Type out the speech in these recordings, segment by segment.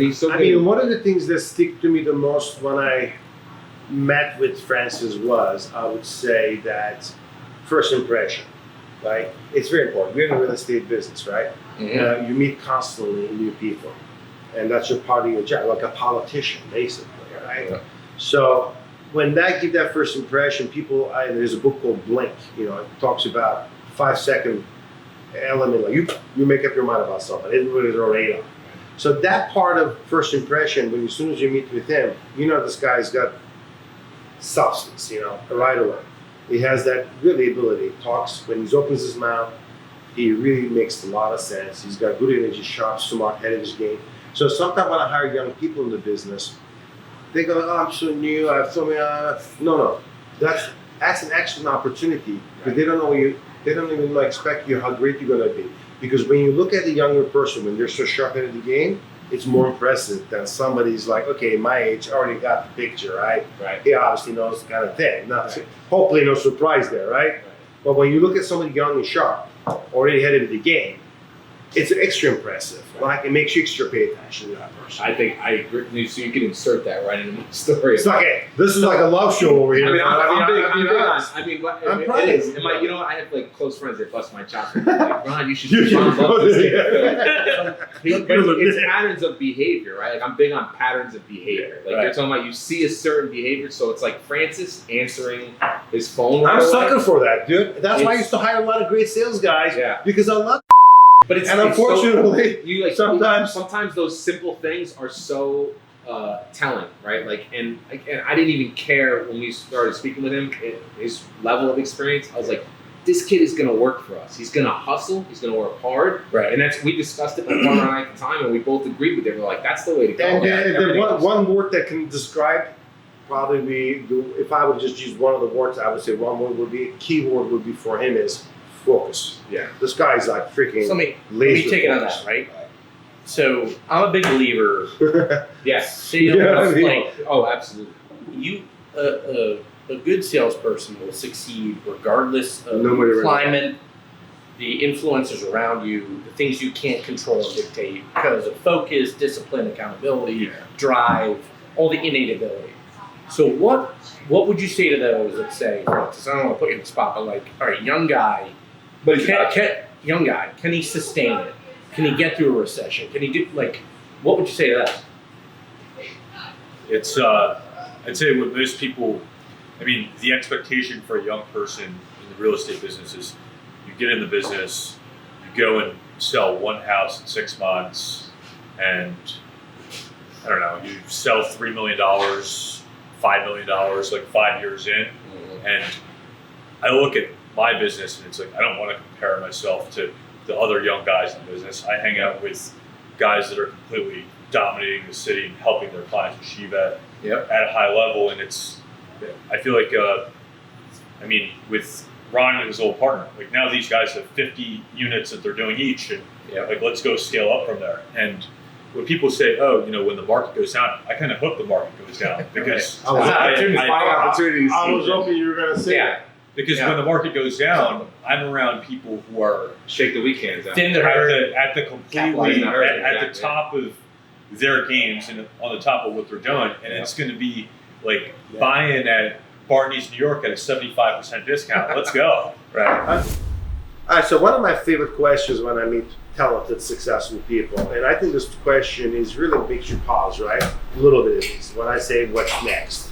he's so I good. mean, one of the things that stick to me the most when I met with Francis was, I would say that first impression, right? It's very important. We're in the real estate business, right? Mhm. You meet constantly new people, and that's your part of your job, like a politician, basically, right? Yeah. So when that give that first impression, people, there's a book called Blink, it talks about 5 second element, like you make up your mind about something, everybody's on radar. So that part of first impression, when as soon as you meet with him, this guy's got substance, right away. He has that really ability. He talks, when he opens his mouth, he really makes a lot of sense. He's got good energy, sharp, smart, head of his game. So sometimes when I hire young people in the business, they go, "Oh, I'm so new. I have so many." No. That's an excellent opportunity because they don't know you. They don't even expect you how great you're going to be. Because when you look at a younger person, when they're so sharp in the game, it's more impressive than somebody's like, okay, my age, already got the picture, right? Right. He obviously knows the kind of thing. Hopefully no surprise there, right? But when you look at somebody young and sharp, already ahead of the game, it's extra impressive. Like, it makes you extra pay attention to that person. I think I agree. So you can insert that right into my story. It's like, this is like a love show over here. I'm big on. I'm it proud is. of you. And I have close friends that bust my chops. Like, Ron, you should Ron love this kid. But it's patterns of behavior, right? Like, I'm big on patterns of behavior. Like, you're talking about, you see a certain behavior, so it's like Francis answering his phone. I'm a sucker for that, dude. That's why I used to hire a lot of great sales guys. Yeah. Because I love. But it's unfortunately, sometimes those simple things are so telling, right? Like, and I didn't even care when we started speaking with him. His level of experience, I was like, this kid is going to work for us. He's going to hustle. He's going to work hard. Right. And we discussed it, my partner and I at the time, and we both agreed with it. We're like, that's the way to go. And one word that can describe probably be, if I would just use one of the words, I would say one word would be, a key word would be for him is focus. Yeah. This guy's like freaking. So let me take it on that, right? So I'm a big believer. Yes. Oh, absolutely. A good salesperson will succeed regardless of No matter the climate, the influences around you, the things you can't control and dictate because of focus, discipline, accountability, drive, all the innate ability. So what would you say to those that say, for instance, I don't want to put you in the spot, but like, all right, young guy, but can he sustain it? Can he get through a recession? Can he do, what would you say to that? It's, I'd say with most people, the expectation for a young person in the real estate business is you get in the business, you go and sell one house in 6 months, and I don't know, you sell $3 million, $5 million, like 5 years in. And I look at my business and it's like, I don't want to compare myself to the other young guys in the business. I hang out with guys that are completely dominating the city and helping their clients achieve at a high level. And I feel like, with Ron and his old partner, like now these guys have 50 units that they're doing each, and let's go scale up from there. And when people say, when the market goes down, I kind of hope the market goes down because I was hoping you were going to say that. Because when the market goes down, I'm around people who are shake the weak hands out. At the top of their games and on the top of what they're doing, and it's going to be like buying at Barney's New York at a 75% discount. Let's go. Right. All right. So one of my favorite questions when I meet talented, successful people, and I think this question is really makes you pause, right? A little bit at least. When I say what's next.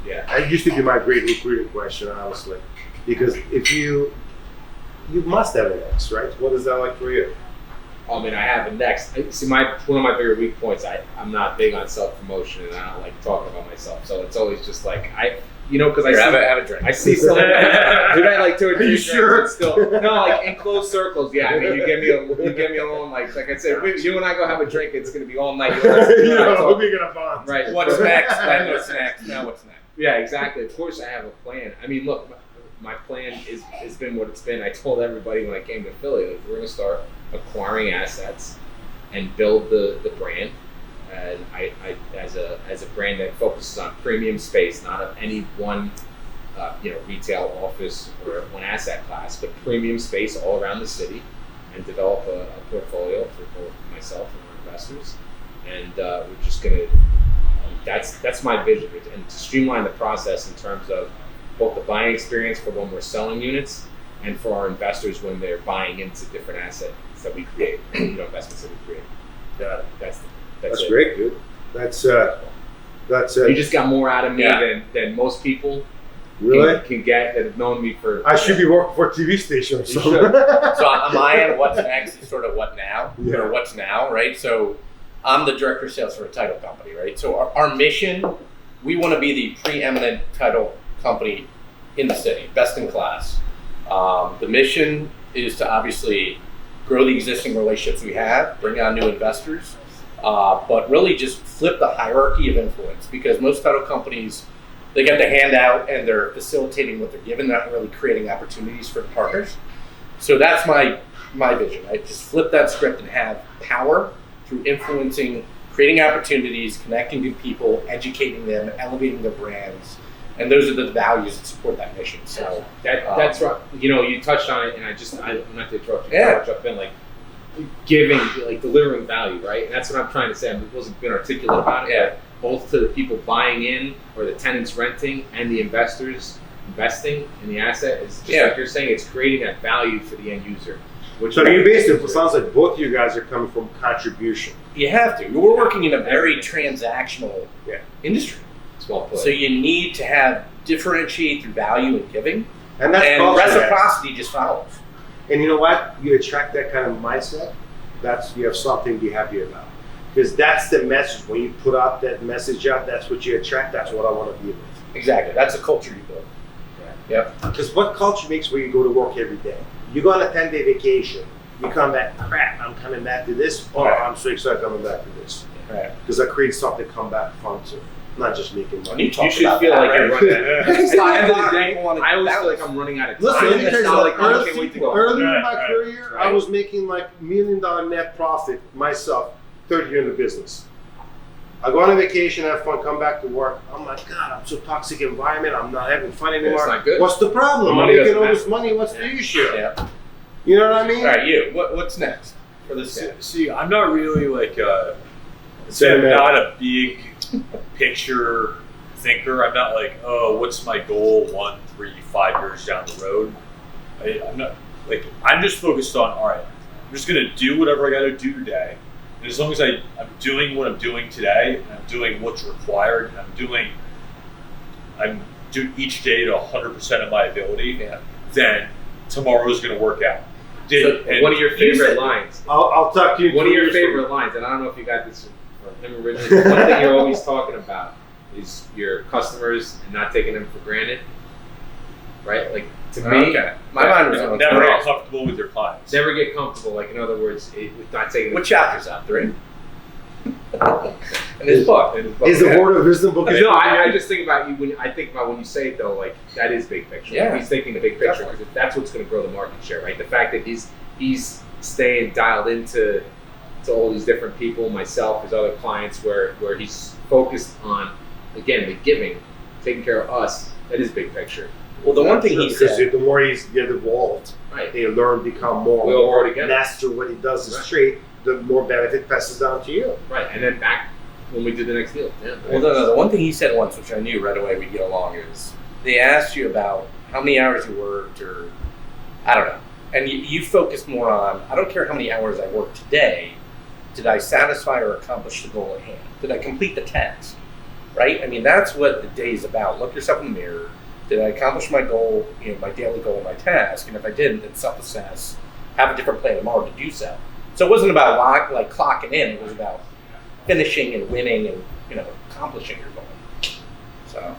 Yeah, it used to be my great recruiting question, honestly, because if you must have an next, right? What is that like for you? I have a next. One of my bigger weak points. I'm not big on self promotion, and I don't like talking about myself. So it's always just like because I have a drink. I see someone. Did I like to? Are you sure? Still, no, like in closed circles. Yeah, you get me alone. Like I said, you and I go have a drink. It's gonna be all night. We're gonna bond. Right. What's next? Then what's next? Now what's next? Yeah, exactly. Of course, I have a plan. Look, my plan has been what it's been. I told everybody when I came to Philly, like, we're going to start acquiring assets and build the brand. And I as a brand that focuses on premium space, not of any one retail, office, or one asset class, but premium space all around the city, and develop a portfolio for both myself and our investors. and we're just gonna. That's my vision, and to streamline the process in terms of both the buying experience for when we're selling units, and for our investors when they're buying into different assets that we create, investments that we create. Got it. That's it. great, dude. That's You just got more out of me Yeah. than most people really. can get that have known me for. I should be working for a TV station or You something. should. So on my end, what's next is sort of what now, Yeah. or what's now, right? So I'm the director of sales for a title company, right? So our mission, we want to be the preeminent title company in the city, best in class. The mission is to obviously grow the existing relationships we have, bring on new investors, but really just flip the hierarchy of influence, because most title companies, they get the handout and they're facilitating what they're given, not really creating opportunities for partners. So that's my vision, right? Just flip that script and have power through influencing, creating opportunities, connecting to people, educating them, elevating their brands. And those are the values that support that mission. So That's right. You touched on it, and I'm not to interrupt you. Yeah. I'll jump in, like giving, like delivering value, right? And that's what I'm trying to say. I wasn't being articulate about it. Yeah. Both to the people buying in, or the tenants renting, and the investors investing in the asset is just like you're saying. It's creating that value for the end user. Which So you basically, it sounds like both of you guys are coming from contribution. you have to. We're working in a very transactional industry. It's well put. So you need to differentiate through value and giving. And that's And culture. reciprocity just follows. And you know what? You attract that kind of mindset. You have something to be happy about. Because that's the message. When you put out that message out, that's what you attract. That's what I want to be with. Exactly. That's a culture you build. Yep. Because what culture makes where you go to work every day? You go on a 10-day vacation. You come back, crap, I'm coming back to this. Oh, Right. I'm so excited coming back to this. Right. Because I create something to come back from to. Not just making And money. you talk You should about feel that, like right? you're running. At the end of the day, People wanna I always feel balance. like I'm running out of time. Listen, let me tell It's you not like, something. I can't wait to go. Early in Right, my right, career, I right. was making like $1 million net profit myself, third year in the business. I go on a vacation, have fun, come back to work. I'm like, God, I'm so toxic environment. I'm not having fun anymore. It's not good. What's the problem? The I'm money making doesn't all this matter. money. What's the issue? Yeah. You know what I mean? All right, you. What's next for this guy? See, I'm not really like I'm Sentimental. not a big picture thinker. I'm not like, oh, what's my goal 1, 3, 5 years down the road? I'm not like, I'm just focused on, all right, I'm just gonna do whatever I gotta do today. And as long as I'm doing what I'm doing today, and I'm doing what's required, and I'm doing each day to 100% of my ability, Yeah. then tomorrow's gonna work out. So, And one of your you favorite said- lines. I'll talk to you. One of 2 your years from favorite lines, and I don't know if you got this from him originally. But one thing you're always talking about is your customers and not taking them for granted, right? Like to me, Okay. My mind was on never something get else. comfortable with your clients. never get comfortable. Like in other words, with not taking. What chapter's that? 3? In his book. Is the word of wisdom book? No, I just think about you when I think about when you say it though, like that is big picture. Yeah. He's thinking the big picture because that's what's going to grow the market share, right? The fact that he's staying dialed into all these different people, myself, his other clients, where he's focused on again the giving, taking care of us. That is big picture, Well, the one thing he because said. the more he's get involved, right? they learn, become more, We all more grow together. master what he does is Right. straight. The more benefit passes down to you. Right, and then back when we did the next deal. Yeah. Well, no, the one thing he said once, which I knew right away we'd get along, is they asked you about how many hours you worked, or I don't know, and you focused more on, I don't care how many hours I worked today. Did I satisfy or accomplish the goal at hand? Did I complete the task? Right? I mean, that's what the day is about. Look yourself in the mirror. Did I accomplish my goal, my daily goal, my task? And if I didn't, then self-assess. Have a different plan tomorrow to do so. So it wasn't about like clocking in. It was about finishing and winning and accomplishing your goal. So,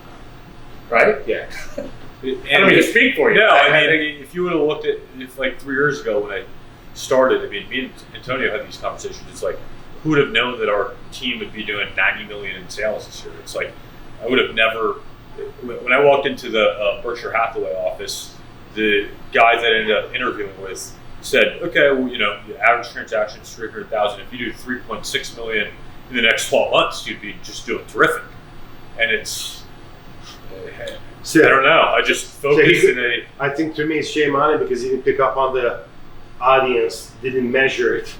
right? Yeah. I don't mean to speak for you. No, I mean, if you would have looked at if like 3 years ago when I started, I mean, me and Antonio had these conversations. It's like, who would have known that our team would be doing 90 million in sales this year? It's like, I would have never. When I walked into the Berkshire Hathaway office, the guys that I ended up interviewing with said, okay, well, the average transaction is 300,000. If you do 3.6 million in the next 12 months, you'd be just doing terrific. And it's, So, I don't know. I just focused in a. I think to me it's shame on him because he didn't pick up on the audience, didn't measure it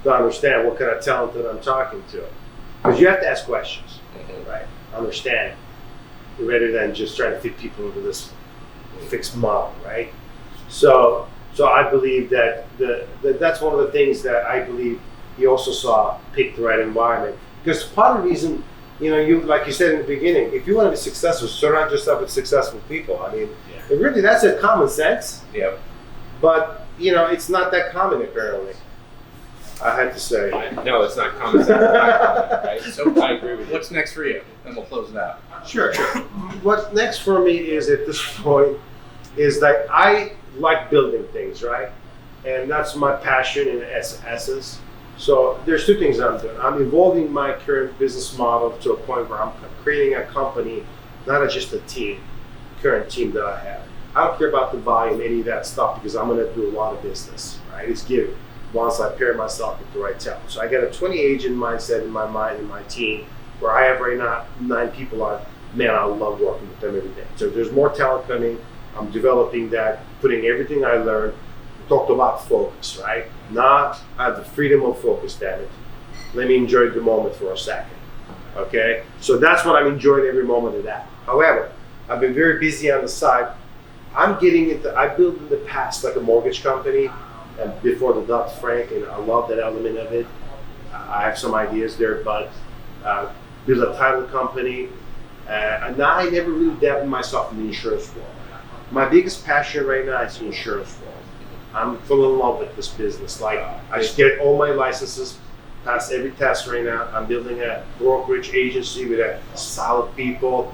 to understand what kind of talent that I'm talking to. because you have to ask questions, Mhm. right? Understand, rather than just trying to fit people into this fixed model, right? So I believe that that's one of the things that I believe he also saw pick the right environment. Because part of the reason, you like you said in the beginning, if you want to be successful, surround yourself with successful people. I mean, really, that's a common sense. Yep. But it's not that common apparently. I had to say. No, it's not common sense. It's not common, right? So I agree with you. What's next for you? And we'll close it out. Sure. What next for me is at this point is that I like building things, right? And that's my passion in essence. So there's two things I'm doing. I'm evolving my current business model to a point where I'm creating a company, not just a current team that I have. I don't care about the volume, any of that stuff, because I'm going to do a lot of business, right? It's given once I pair myself with the right talent. So I got a 20 agent mindset in my mind and my team, where I have right now 9 people on. Man, I love working with them every day. So there's more talent coming. I'm developing that, putting everything I learned. We talked about focus, right? Now I have the freedom of focus, damn it. Let me enjoy the moment for a second, okay? So that's what I'm enjoying every moment of that. However, I've been very busy on the side. I built in the past like a mortgage company and before the Dodd-Frank, and I love that element of it. I have some ideas there, but build a title company. And now I never really dabbled myself in the insurance world. My biggest passion right now is the insurance world. I'm falling in love with this business. Like, I just get all my licenses, pass every test right now. I'm building a brokerage agency with solid people.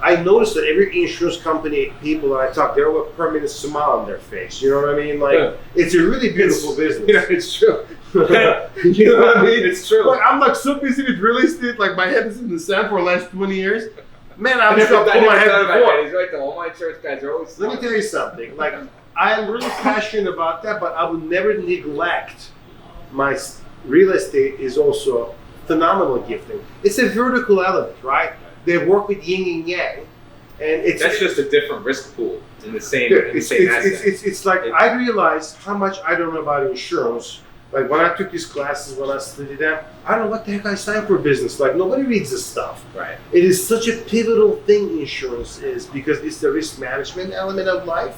I noticed that every insurance company people that I talk, they have a permanent smile on their face. You know what I mean? Like, it's a really beautiful business. It's true. You know what I mean? It's true. Like, I'm like so busy with real estate, like my head is in the sand for the last 20 years. Man, I I'm never just thought pull my head about before. that. He's right though. All my insurance guys are always. Let me tell you something. Like, I'm really passionate about that, but I would never neglect my real estate is also phenomenal gifting. It's a vertical element, right? They work with yin and yang, and That's just a different risk pool in the same asset. It's like I realized how much I don't know about insurance. Like when I took these classes, when I studied them, I don't know what the heck I signed for business. Like nobody reads this stuff. Right. It is such a pivotal thing, insurance is, because it's the risk management element of life,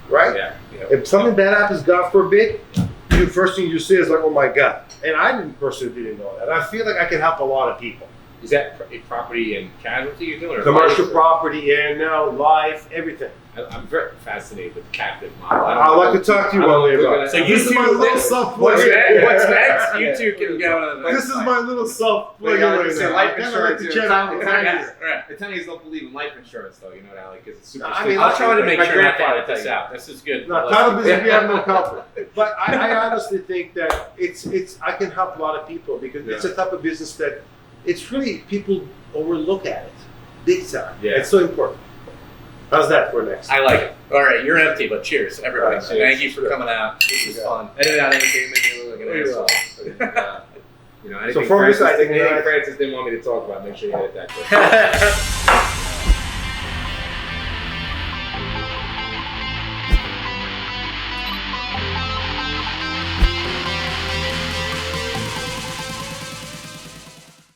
right? Yeah. If something bad happens, God forbid, the first thing you say is like, oh my God. And I personally didn't know that. I feel like I can help a lot of people. Is that property and casualty you're doing? Or Commercial life? property, life, everything. I'm very fascinated with the captive model. I'd like to talk to you one day about it. So This is my little self-play. What's What's next? You two can go to the This is my little self-play. But, right it's now. life I kinda insurance like to here. chat out with Yeah. you. Right. The Italians don't believe in life insurance, though. You know that, like, because it's super. I mean, I'll try to Like make my sure not to grandfather edit this tell you. out. This is good. No, title business, we have no comfort. But I honestly think that I can help a lot of people because it's a type of business that it's really, people overlook at it big time. Yeah. It's so important. How's that for next? I like it. All right, you're empty, but cheers, everybody. All right, Thank cheers. you for coming out. This was Yeah. fun. Edit out anything that made me look like an Yeah. asshole. But, anything from this Francis, side, anything right? Francis didn't want me to talk about, make sure you edit that.